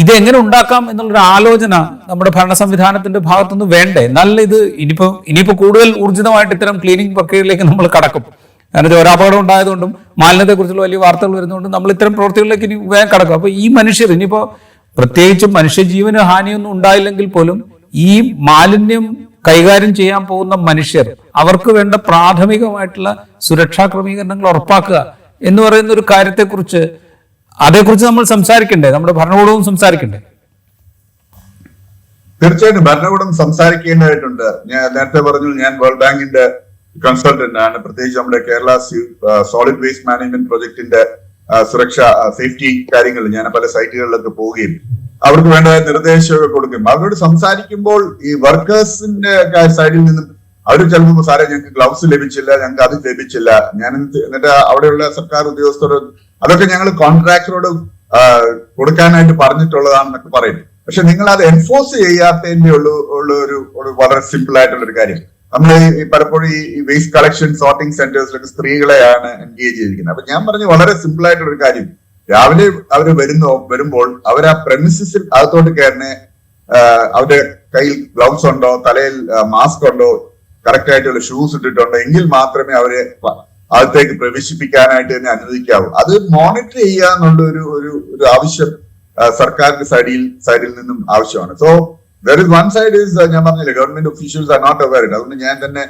ഇതെങ്ങനെ ഉണ്ടാക്കാം എന്നുള്ളൊരു ആലോചന നമ്മുടെ ഭരണ സംവിധാനത്തിന്റെ ഭാഗത്തുനിന്ന് വേണ്ടേ? നല്ല ഇത് ഇനിയിപ്പോ കൂടുതൽ ഊർജിതമായിട്ട് ഇത്തരം ക്ലീനിങ് പ്രക്രിയയിലേക്ക് നമ്മൾ കടക്കും. കാരണം ചോരാപകടം ഉണ്ടായതുകൊണ്ടും മാലിന്യത്തെക്കുറിച്ചുള്ള വലിയ വാർത്തകൾ വരുന്നതുകൊണ്ടും നമ്മൾ ഇത്തരം പ്രവൃത്തികളിലേക്ക് ഇനി വേഗം കടക്കും. അപ്പൊ ഈ മനുഷ്യർ ഇനിയിപ്പോ പ്രത്യേകിച്ചും മനുഷ്യജീവന് ഹാനിയൊന്നും ഉണ്ടായില്ലെങ്കിൽ പോലും ഈ മാലിന്യം കൈകാര്യം ചെയ്യാൻ പോകുന്ന മനുഷ്യർ, അവർക്ക് വേണ്ട പ്രാഥമികമായിട്ടുള്ള സുരക്ഷാ ക്രമീകരണങ്ങൾ ഉറപ്പാക്കുക എന്ന് പറയുന്ന ഒരു കാര്യത്തെക്കുറിച്ച് അതേക്കുറിച്ച് നമ്മൾ സംസാരിക്കണ്ടേ? നമ്മുടെ ഭരണകൂടവും സംസാരിക്കണ്ടേ? തീർച്ചയായിട്ടും ഭരണകൂടം സംസാരിക്കേണ്ടതായിട്ടുണ്ട്. ഞാൻ നേരത്തെ പറഞ്ഞു, ഞാൻ വേൾഡ് ബാങ്കിന്റെ കൺസൾട്ടന്റ് ആണ്. പ്രത്യേകിച്ച് നമ്മുടെ കേരള സോളിഡ് വേസ്റ്റ് മാനേജ്മെന്റ് പ്രൊജക്ടിന്റെ സുരക്ഷ സേഫ്റ്റി കാര്യങ്ങൾ ഞാൻ പല സൈറ്റുകളിലൊക്കെ പോവുകയും അവർക്ക് വേണ്ട നിർദ്ദേശമൊക്കെ കൊടുക്കും. അവരോട് സംസാരിക്കുമ്പോൾ ഈ വർക്കേഴ്സിന്റെ സൈഡിൽ നിന്നും അവർ ചിലപ്പോൾ സാറേ ഞങ്ങൾക്ക് ഗ്ലൗസ് ലഭിച്ചില്ല, ഞങ്ങൾക്ക് അത് ലഭിച്ചില്ല, എന്നിട്ട് അവിടെയുള്ള സർക്കാർ ഉദ്യോഗസ്ഥർ അതൊക്കെ ഞങ്ങൾ കോൺട്രാക്ടറോട് കൊടുക്കാനായിട്ട് പറഞ്ഞിട്ടുള്ളതാണെന്നൊക്കെ പറയും. പക്ഷെ നിങ്ങൾ അത് എൻഫോഴ്സ് ചെയ്യാത്തതിന്റെ ഉള്ള ഒരു വളരെ സിമ്പിൾ ആയിട്ടുള്ള ഒരു കാര്യം. നമ്മൾ പലപ്പോഴും ഈ വേസ്റ്റ് കളക്ഷൻ സോർട്ടിംഗ് സെന്റേഴ്സിലൊക്കെ സ്ത്രീകളെയാണ് എൻഗേജ് ചെയ്തിരിക്കുന്നത്. അപ്പൊ ഞാൻ പറഞ്ഞു വളരെ സിമ്പിൾ ആയിട്ടുള്ള ഒരു കാര്യം, രാവിലെ അവർ വരുമ്പോൾ അവർ ആ പ്രെമിസിസിൽ അകത്തോട്ട് കയറുന്ന അവരുടെ കയ്യിൽ ഗ്ലൗസ് ഉണ്ടോ, തലയിൽ മാസ്ക് ഉണ്ടോ, കറക്റ്റ് ആയിട്ടുള്ള ഷൂസ് ഇട്ടിട്ടുണ്ടോ എങ്കിൽ മാത്രമേ അവരെ അകത്തേക്ക് പ്രവേശിപ്പിക്കാനായിട്ട് തന്നെ അനുവദിക്കാവൂ. അത് മോണിറ്റർ ചെയ്യുക എന്നുള്ള ഒരു ആവശ്യം സർക്കാരിന്റെ സൈഡിൽ നിന്നും ആവശ്യമാണ്. So there is one side is ഞാൻ പറഞ്ഞില്ലേ, government officials are not aware. അതുകൊണ്ട് ഞാൻ തന്നെ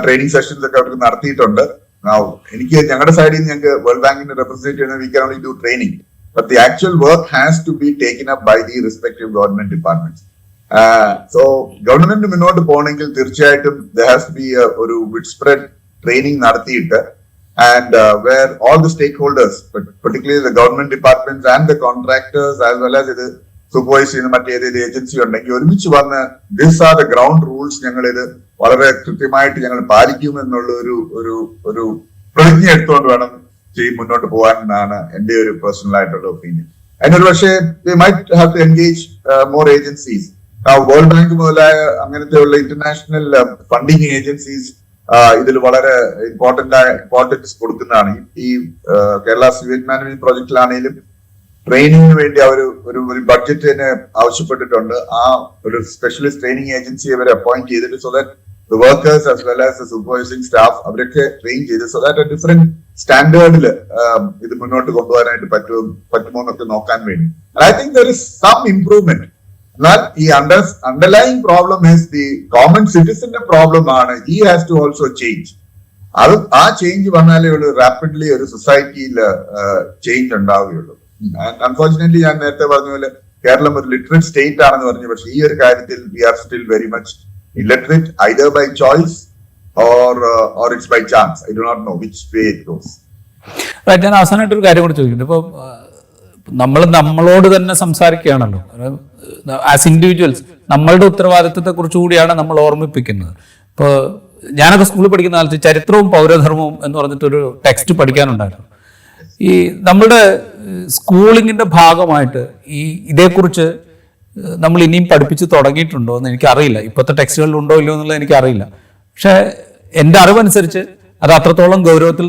ട്രെയിനിങ് സെഷൻസ് ഒക്കെ അവർക്ക് നടത്തിയിട്ടുണ്ട്. എനിക്ക് ഞങ്ങളുടെ സൈഡിൽ നിന്ന് ഞങ്ങൾക്ക് വേൾഡ് ബാങ്കിന്റെ റെപ്രസെന്റ് ചെയ്യുന്ന we can only do training, but the actual work has to be taken up by the respective government departments. So government മുന്നോട്ട് പോകണമെങ്കിൽ തീർച്ചയായിട്ടും ദർ ഹാസ് ടു ബി ഒരു വിഡ് സ്പ്രെഡ് ട്രെയിനിങ് നടത്തിയിട്ട്, and where all the stakeholders, but particularly the government departments and the contractors as well as ഇത് supervise ചെയ്യുന്ന മറ്റേതെങ്കിലും agency ഉണ്ടെങ്കിൽ ഒരുമിച്ച് വന്ന് this are the ground rules, ഞങ്ങൾ ഇത് വളരെ കൃത്യമായിട്ട് ഞങ്ങൾ പാലിക്കുമെന്നുള്ള ഒരു പ്രതിജ്ഞ എടുത്തുകൊണ്ട് വേണം മുന്നോട്ട് പോകാൻ എന്നാണ് എന്റെ ഒരു പേഴ്സണൽ ആയിട്ടുള്ള ഒപ്പീനിയൻ. അതിനൊരു പക്ഷേ we might have to engage more agencies. World bank മുതലായ അങ്ങനത്തെ ഉള്ള ഇന്റർനാഷണൽ ഫണ്ടിങ് ഏജൻസീസ് ഇതിൽ വളരെ ഇമ്പോർട്ടൻസ് കൊടുക്കുന്നതാണ്. ഈ കേരള സിവേജ് മാനേജ്മെന്റ് പ്രോജക്റ്റിലാണെങ്കിലും ട്രെയിനിങ്ങിന് വേണ്ടി അവർ ഒരു ബഡ്ജറ്റ് തന്നെ ആവശ്യപ്പെട്ടിട്ടുണ്ട്. ആ ഒരു സ്പെഷ്യലിസ്റ്റ് ട്രെയിനിങ് ഏജൻസി അവരെ അപ്പോയിന്റ് ചെയ്തിട്ട്, so that the workers as well as the supervising staff അവരൊക്കെ ട്രെയിൻ ചെയ്ത്, സോ ദാറ്റ് ഡിഫറെന്റ് സ്റ്റാൻഡേർഡിൽ ഇത് മുന്നോട്ട് കൊണ്ടുപോകാനായിട്ട് പറ്റുമോ എന്നൊക്കെ നോക്കാൻ വേണ്ടി. I think there is some improvement. എന്നാൽ ഈ underlying problem is the common സിറ്റിസന്റെ പ്രോബ്ലം ആണ്. He has to also change. അത് ആ ചേഞ്ച് വന്നാലേ ഉള്ളൂ റാപ്പിഡ്ലി ഒരു സൊസൈറ്റിയിൽ ചേഞ്ച് ഉണ്ടാവുകയുള്ളൂ. അൺഫോർച്ചുനേറ്റ്ലി ഞാൻ നേരത്തെ പറഞ്ഞ പോലെ കേരളം ഒരു ലിറ്ററേറ്റ് സ്റ്റേറ്റ് ആണെന്ന് പറഞ്ഞു, പക്ഷെ ഈ ഒരു കാര്യത്തിൽ we are still very much illiterate, either by choice or it's by chance. I do not know which way it goes. ഞാൻ അവസാനമായിട്ട് ഒരു കാര്യം കൂടി ചോദിക്കുന്നുണ്ട്. ഇപ്പോൾ നമ്മളോട് തന്നെ സംസാരിക്കുകയാണല്ലോ, ആസ് ഇൻഡിവിജ്വൽസ് നമ്മളുടെ ഉത്തരവാദിത്വത്തെ കുറിച്ച് കൂടിയാണ് നമ്മൾ ഓർമ്മിപ്പിക്കുന്നത്. ഇപ്പോൾ ഞാനൊക്കെ സ്കൂളിൽ പഠിക്കുന്ന കാലത്ത് ചരിത്രവും പൗരധർമ്മവും എന്ന് പറഞ്ഞിട്ടൊരു ടെക്സ്റ്റ് പഠിക്കാനുണ്ടായിരുന്നു. ഈ നമ്മുടെ സ്കൂളിങ്ങിന്റെ ഭാഗമായിട്ട് ഇതേക്കുറിച്ച് നമ്മൾ ഇനിയും പഠിപ്പിച്ച് തുടങ്ങിയിട്ടുണ്ടോ എന്ന് എനിക്കറിയില്ല. ഇപ്പോഴത്തെ ടെക്സ്റ്റുകളിൽ ഉണ്ടോ ഇല്ലയോ എന്നുള്ളത് എനിക്കറിയില്ല. പക്ഷെ എൻ്റെ അറിവനുസരിച്ച് അത് അത്രത്തോളം ഗൗരവത്തിൽ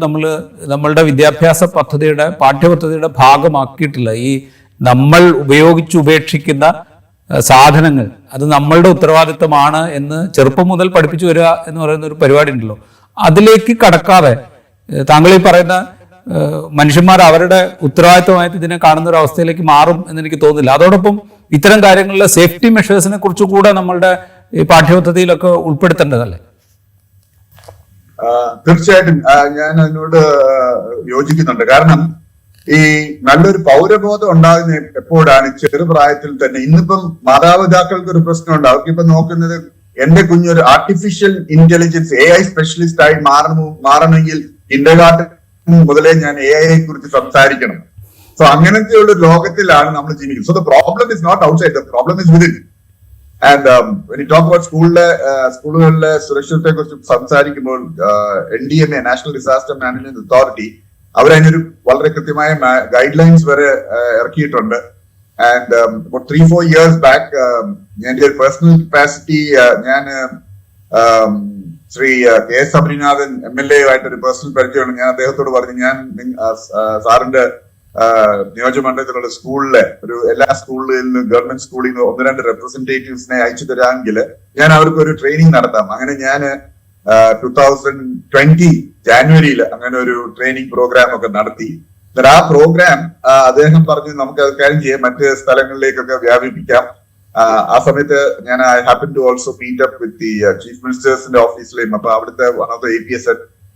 നമ്മളുടെ വിദ്യാഭ്യാസ പദ്ധതിയുടെ പാഠ്യപദ്ധതിയുടെ ഭാഗമാക്കിയിട്ടില്ല. ഈ നമ്മൾ ഉപേക്ഷിക്കുന്ന സാധനങ്ങൾ അത് നമ്മളുടെ ഉത്തരവാദിത്തമാണ് എന്ന് ചെറുപ്പം മുതൽ പഠിപ്പിച്ചു വരിക എന്ന് പറയുന്ന ഒരു പരിപാടി ഉണ്ടല്ലോ, അതിലേക്ക് കടക്കാതെ താങ്കൾ ഈ പറയുന്ന മനുഷ്യന്മാർ അവരുടെ ഉത്തരവാദിത്തമായിട്ട് ഇതിനെ കാണുന്ന ഒരു അവസ്ഥയിലേക്ക് മാറും എന്ന് എനിക്ക് തോന്നുന്നില്ല. അതോടൊപ്പം ഇത്തരം കാര്യങ്ങളിലെ സേഫ്റ്റി മെഷേഴ്സിനെ കുറിച്ച് കൂടെ നമ്മളുടെ ഈ പാഠ്യപദ്ധതിയിലൊക്കെ ഉൾപ്പെടുത്തേണ്ടതല്ലേ? തീർച്ചയായിട്ടും ഞാൻ അതിനോട് യോജിക്കുന്നുണ്ട്. കാരണം ഈ നല്ലൊരു പൗരബോധം ഉണ്ടാകുന്ന എപ്പോഴാണ് ചെറുപ്രായത്തിൽ തന്നെ. ഇന്നിപ്പം മാതാപിതാക്കൾക്ക് ഒരു പ്രശ്നമുണ്ട്. അവർക്കിപ്പോ നോക്കുന്നത് എന്റെ കുഞ്ഞൊരു ആർട്ടിഫിഷ്യൽ ഇന്റലിജൻസ് AI സ്പെഷ്യലിസ്റ്റ് ആയി മാറണമെങ്കിൽ കിൻഡർഗാർട്ടൻ മുതലേ ഞാൻ AI കുറിച്ച് സംസാരിക്കണം. സോ അങ്ങനത്തെ ഉള്ള ലോകത്തിലാണ് നമ്മൾ ജീവിക്കുന്നത്. So the problem is not outside, the problem is within. And when you talk about സ്കൂളുകളിലെ സുരക്ഷത്തെ കുറിച്ച് സംസാരിക്കുമ്പോൾ NDMA national disaster management authority അവരതിനൊരു വളരെ കൃത്യമായ ഗൈഡ് ലൈൻസ് വരെ ഇറക്കിയിട്ടുണ്ട്. ആൻഡ് 3-4 years ബാക്ക് എന്റെ ഒരു പേഴ്സണൽ കപ്പാസിറ്റി ഞാൻ ശ്രീ KS അമരിനാഥൻ MLA ആയിട്ടൊരു പേഴ്സണൽ പരിചയമാണ്. ഞാൻ അദ്ദേഹത്തോട് പറഞ്ഞു, ഞാൻ സാറിന്റെ നിയോജകമണ്ഡലത്തിലുള്ള സ്കൂളിലെ എല്ലാ സ്കൂളുകളിൽ നിന്ന് ഗവൺമെന്റ് സ്കൂളിൽ നിന്ന് 1-2 റെപ്രസെന്റേറ്റീവ്സിനെ അയച്ചു തരാമെങ്കിൽ ഞാൻ അവർക്ക് ഒരു ട്രെയിനിങ് നടത്താം. അങ്ങനെ ഞാൻ 2020 ജാനുവരിയിൽ അങ്ങനെ ഒരു ട്രെയിനിങ് പ്രോഗ്രാം ഒക്കെ നടത്തി. ആ പ്രോഗ്രാം അദ്ദേഹം പറഞ്ഞു നമുക്ക് അത് കാര്യം ചെയ്യാം, മറ്റ് സ്ഥലങ്ങളിലേക്കൊക്കെ വ്യാപിപ്പിക്കാം. ആ സമയത്ത് ഞാൻ I happen to also meet up with the chief മിനിസ്റ്റേഴ്സിന്റെ ഓഫീസിലെയും. അപ്പൊ അവിടുത്തെ one of the APS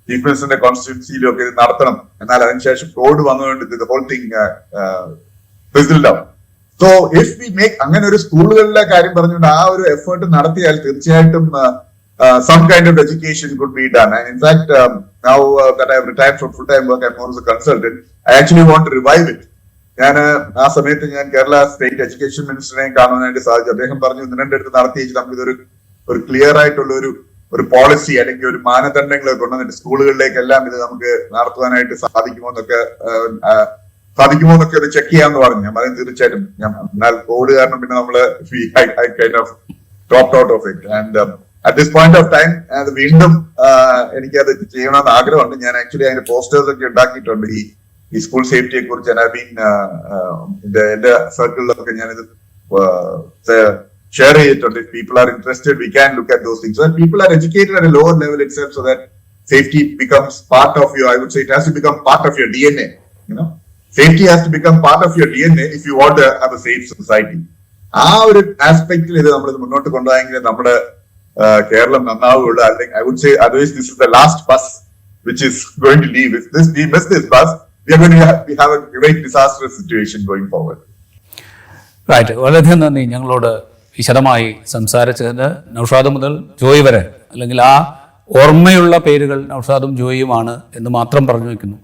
chief മിനിസ്റ്ററിന്റെ കോൺസ്റ്റിറ്റ്യുവൻസിയിലും ഒക്കെ ഇത് നടത്തണം. എന്നാൽ അതിനുശേഷം കോവിഡ് വന്നുകൊണ്ട് the whole thing fizzled out. So if we make അങ്ങനെ ഒരു സ്കൂളുകളിലെ കാര്യം പറഞ്ഞുകൊണ്ട് ആ ഒരു എഫേർട്ട് നടത്തിയാൽ തീർച്ചയായിട്ടും some kind of education could be done. And in fact, now that I have retired from full-time work, I'm more as a consultant. I actually want to revive it. ഞാൻ ആ സമയത്ത് ഞാൻ കേരള സ്റ്റേറ്റ് എഡ്യൂക്കേഷൻ മിനിസ്റ്ററിനെ കാണാനായിട്ട് സാധിച്ചു. അദ്ദേഹം പറഞ്ഞു, 1-2 നടത്തി നമുക്ക് ഇതൊരു ക്ലിയർ ആയിട്ടുള്ള ഒരു പോളിസി അല്ലെങ്കിൽ ഒരു മാനദണ്ഡങ്ങളൊക്കെ കൊണ്ടുവന്നിട്ട് സ്കൂളുകളിലേക്കെല്ലാം ഇത് നമുക്ക് നടത്തുവാനായിട്ട് സാധിക്കുമോ എന്നൊക്കെ ഒരു ചെക്ക് ചെയ്യാന്ന് പറഞ്ഞു. ഞാൻ പറയുന്നത് തീർച്ചയായിട്ടും. എന്നാൽ കോവിഡ് കാരണം പിന്നെ നമ്മള് dropped out of it. And at this point of time വീണ്ടും എനിക്കത് ചെയ്യണമെന്ന് ആഗ്രഹമുണ്ട്. ഞാൻ ആക്ച്വലി അതിന്റെ പോസ്റ്റേഴ്സ് ഒക്കെ ഉണ്ടാക്കിയിട്ടുണ്ട് ഈ സ്കൂൾ സേഫ്റ്റിയെ കുറിച്ച്. എന്റെ സർക്കിളിലൊക്കെ ഞാനിത് ഷെയർ ചെയ്തിട്ടുണ്ട്. If people are interested, we can look at those things. So that people are educated at a lower level itself, so that safety becomes part of your, I would say it has to become part of your DNA, you know. Safety has to become part of your DNA if you want to have a safe society. ആ ഒരു ആസ്പെക്റ്റിൽ ഇത് നമ്മൾ മുന്നോട്ട് കൊണ്ടുപോയെങ്കിൽ നമ്മുടെ കേരളം നന്നാവുകയുള്ളൂ. അല്ലെങ്കിൽ I would say otherwise this is the last bus which is going to leave. If we miss this bus, we are going to have a great disastrous situation going forward. Right. വളരെയധികം നന്ദി ഞങ്ങളോട് വിശദമായി സംസാരിച്ചതിന്. നൗഷാദ് മുതൽ ജോയി വരെ, അല്ലെങ്കിൽ ആ ഓർമ്മയുള്ള പേരുകൾ നൗഷാദും ജോയിയുമാണ് എന്ന് മാത്രം പറഞ്ഞു വയ്ക്കുന്നു.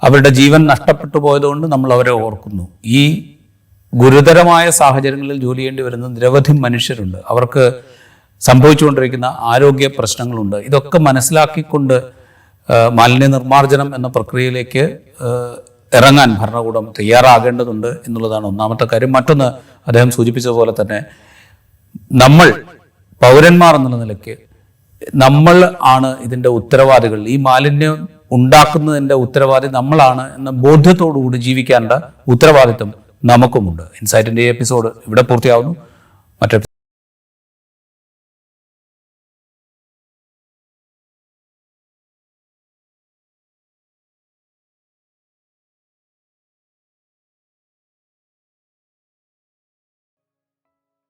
അവരുടെ ജീവൻ നഷ്ടപ്പെട്ടു പോയതുകൊണ്ട് നമ്മൾ അവരെ ഓർക്കുന്നു. ഈ ഗുരുതരമായ സാഹചര്യങ്ങളിൽ ജോലി ചെയ്യേണ്ടി വരുന്ന നിരവധി മനുഷ്യരുണ്ട്. അവർക്ക് സംഭവിച്ചുകൊണ്ടിരിക്കുന്ന ആരോഗ്യ പ്രശ്നങ്ങളുണ്ട്. ഇതൊക്കെ മനസ്സിലാക്കിക്കൊണ്ട് മാലിന്യ നിർമ്മാർജ്ജനം എന്ന പ്രക്രിയയിലേക്ക് ഇറങ്ങാൻ ഭരണകൂടം തയ്യാറാകേണ്ടതുണ്ട് എന്നുള്ളതാണ് ഒന്നാമത്തെ കാര്യം. മറ്റൊന്ന്, അദ്ദേഹം സൂചിപ്പിച്ചതുപോലെ തന്നെ നമ്മൾ പൗരന്മാർ എന്നുള്ള നിലയ്ക്ക് നമ്മൾ ആണ് ഇതിൻ്റെ ഉത്തരവാദികൾ. ഈ മാലിന്യം ഉണ്ടാക്കുന്നതിൻ്റെ ഉത്തരവാദി നമ്മളാണ് എന്ന ബോധ്യത്തോടുകൂടി ജീവിക്കേണ്ട ഉത്തരവാദിത്വം നമുക്കുമുണ്ട്. ഇൻസൈറ്റിൻ്റെ ഈ എപ്പിസോഡ് ഇവിടെ പൂർത്തിയാവുന്നു. മറ്റൊരു